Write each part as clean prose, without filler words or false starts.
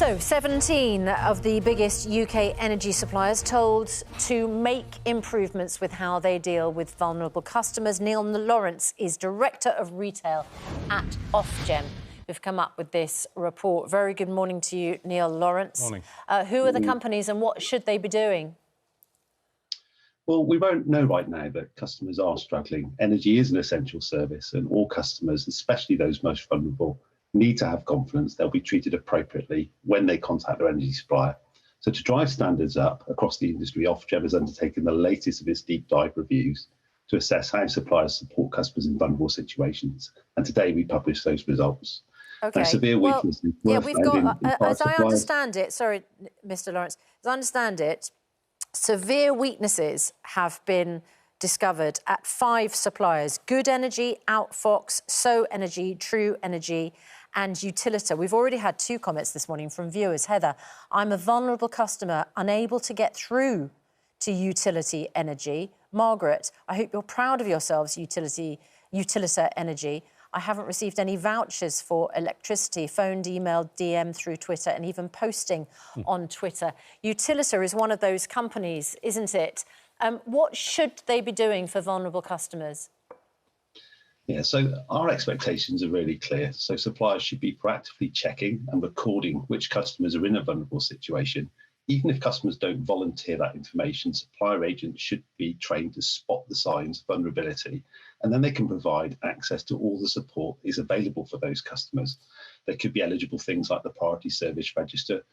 So, 17 of the biggest UK energy suppliers told to make improvements with how they deal with vulnerable customers. Neil Lawrence is Director of Retail at Ofgem, who've come up with this report. Very good morning to you, Neil Lawrence. Morning. Who are the companies and what should they be doing? Well, we won't know right now that customers are struggling. Energy is an essential service, and all customers, especially those most vulnerable, need to have confidence they'll be treated appropriately when they contact their energy supplier. So to drive standards up across the industry, Ofgem has undertaken the latest of its deep dive reviews to assess how suppliers support customers in vulnerable situations. And today we publish those results. OK, severe weaknesses. Yeah, we've got, as I understand it, sorry, Mr Lawrence, as I understand it, severe weaknesses have been discovered at 5 suppliers: Good Energy, Outfox, So Energy, True Energy and Utilita. We've already had 2 comments this morning from viewers. Heather, I'm a vulnerable customer, unable to get through to Utility Energy. Margaret, I hope you're proud of yourselves, Utilita Energy. I haven't received any vouchers for electricity, phoned, emailed, DM through Twitter and even posting on Twitter. Utilita is one of those companies, isn't it? What should they be doing for vulnerable customers? Yeah, so our expectations are really clear. So suppliers should be proactively checking and recording which customers are in a vulnerable situation. Even if customers don't volunteer that information, supplier agents should be trained to spot the signs of vulnerability, and then they can provide access to all the support that is available for those customers. There could be eligible things like the Priority Service Register,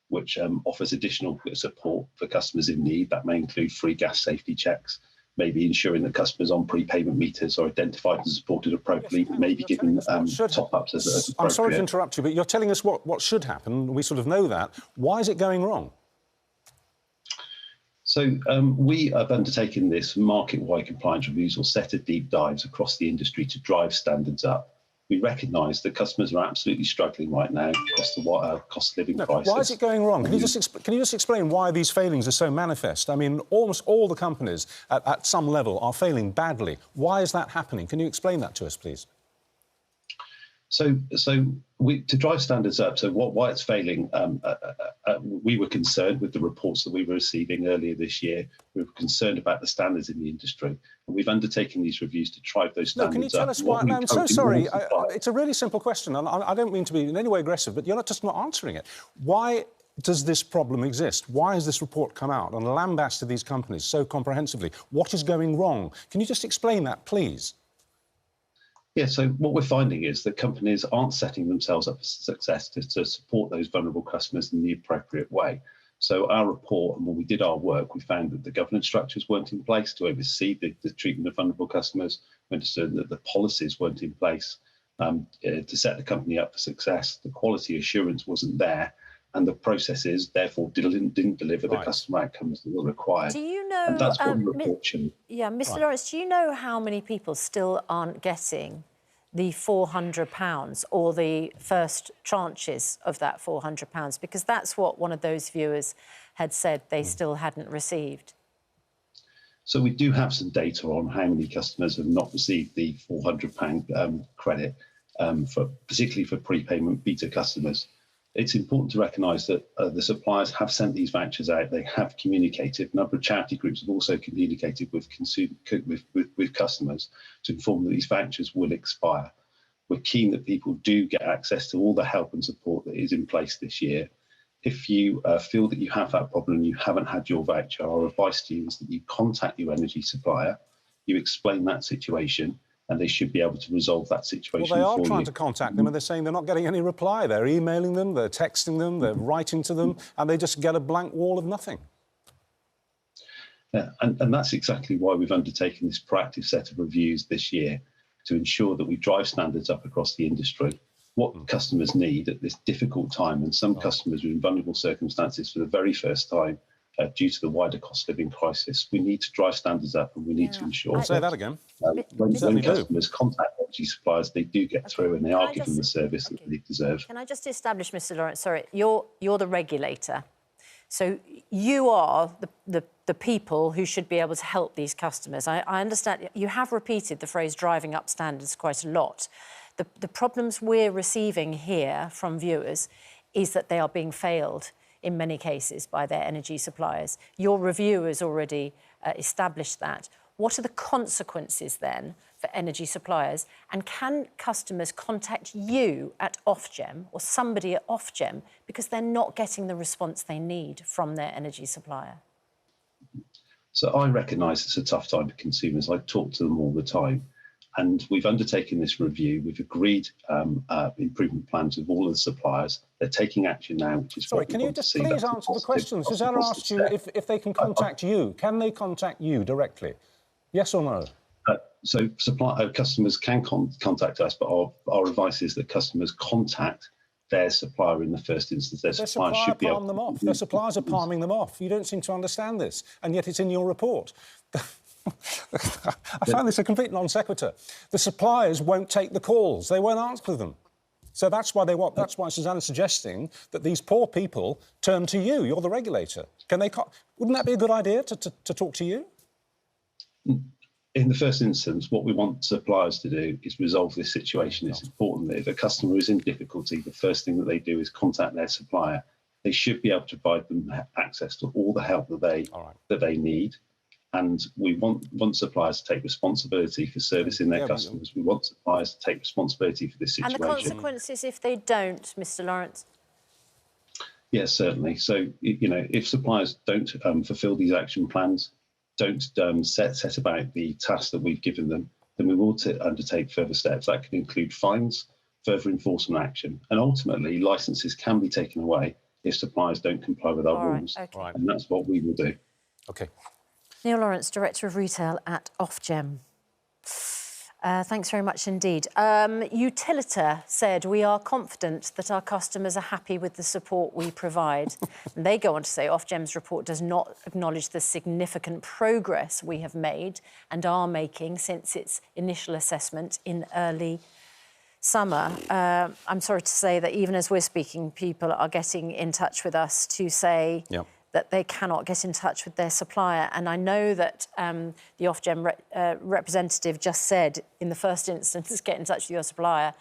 which offers additional support for customers in need. That may include free gas safety checks, maybe ensuring that customers on prepayment meters are identified and supported appropriately, maybe given top-ups as appropriate. I'm sorry to interrupt you, but you're telling us what should happen. We sort of know that. Why is it going wrong? So we have undertaken this market-wide compliance reviews or set of deep dives across the industry to drive standards up. We recognise that customers are absolutely struggling right now across the cost of living crisis. Why is it going wrong? Can you just explain why these failings are so manifest? I mean, almost all the companies at some level are failing badly. Why is that happening? Can you explain that to us, please? So to drive standards up, why it's failing, we were concerned with the reports that we were receiving earlier this year. We were concerned about the standards in the industry, and we've undertaken these reviews to drive those standards up. No, can you tell us why? No, I'm so sorry. It's a really simple question, and I don't mean to be in any way aggressive, but you're just not answering it. Why does this problem exist? Why has this report come out and lambasted these companies so comprehensively? What is going wrong? Can you just explain that, please? Yeah, so what we're finding is that companies aren't setting themselves up for success to support those vulnerable customers in the appropriate way. So our report, and when we did our work, we found that the governance structures weren't in place to oversee the treatment of vulnerable customers. We understood that the policies weren't in place to set the company up for success. The quality assurance wasn't there, and the processes, therefore, didn't deliver the customer outcomes that were required. Do you know... And that's what the report showed. Yeah, Mr Lawrence, do you know how many people still aren't getting the £400 or the first tranches of that £400? Because that's what one of those viewers had said they still hadn't received. So we do have some data on how many customers have not received the £400 credit, particularly for prepayment beta customers. It's important to recognise that the suppliers have sent these vouchers out. They have communicated. A number of charity groups have also communicated with customers to inform that these vouchers will expire. We're keen that people do get access to all the help and support that is in place this year. If you feel that you have that problem and you haven't had your voucher, our advice to you is that you contact your energy supplier, you explain that situation, and they should be able to resolve that situation for you. Well, they are trying to contact them, and they're saying they're not getting any reply. They're emailing them, they're texting them, they're writing to them, and they just get a blank wall of nothing. Yeah, and that's exactly why we've undertaken this proactive set of reviews this year to ensure that we drive standards up across the industry. What customers need at this difficult time, and some customers are in vulnerable circumstances for the very first time, due to the wider cost of living crisis, we need to drive standards up, and we need to ensure. Say that again. When customers contact energy suppliers, they do get through, and they are given the service that they deserve. Can I just establish, Mr Lawrence, sorry, you're the regulator, so you are the people who should be able to help these customers. I understand you have repeated the phrase driving up standards quite a lot. The problems we're receiving here from viewers is that they are being failed in many cases by their energy suppliers. Your review has already established that. What are the consequences then for energy suppliers? And can customers contact you at Ofgem or somebody at Ofgem because they're not getting the response they need from their energy supplier? So I recognise it's a tough time for consumers. I talk to them all the time. And we've undertaken this review. We've agreed improvement plans with all of the suppliers. They're taking action now, which is Sorry, what we can you want just to see. please answer the question? Susanna asked you if they can contact you. Can they contact you directly? Yes or no? So customers can contact us, but our advice is that customers contact their supplier in the first instance. Their supplier should be palm them off. Their suppliers are palming them off. You don't seem to understand this, and yet it's in your report. I find this a complete non sequitur. The suppliers won't take the calls. They won't answer them. So that's why that's why Susanna's suggesting that these poor people turn to you. You're the regulator. Wouldn't that be a good idea to talk to you? In the first instance, what we want suppliers to do is resolve this situation. It's important that if a customer is in difficulty, the first thing that they do is contact their supplier. They should be able to provide them access to all the help that they need. And we want suppliers to take responsibility for servicing their customers. We want suppliers to take responsibility for this situation. And the consequences if they don't, Mr. Lawrence? Yes, certainly. So, if suppliers don't fulfil these action plans, don't set about the tasks that we've given them, then we will undertake further steps. That can include fines, further enforcement action, and ultimately licences can be taken away if suppliers don't comply with our rules. Okay. And that's what we will do. OK. Neil Lawrence, Director of Retail at Ofgem. Thanks very much indeed. Utilita said, we are confident that our customers are happy with the support we provide. And they go on to say Ofgem's report does not acknowledge the significant progress we have made and are making since its initial assessment in early summer. I'm sorry to say that even as we're speaking, people are getting in touch with us to say that they cannot get in touch with their supplier. And I know that the Ofgem representative just said, in the first instance, get in touch with your supplier.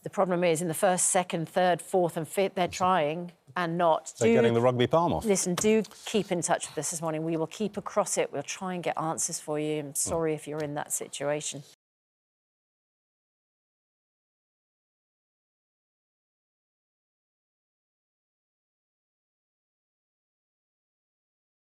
The problem is, in the first, second, third, fourth and fifth, they're trying and not. They're getting the rugby palm off. Listen, do keep in touch with us this morning. We will keep across it. We'll try and get answers for you. I'm sorry if you're in that situation.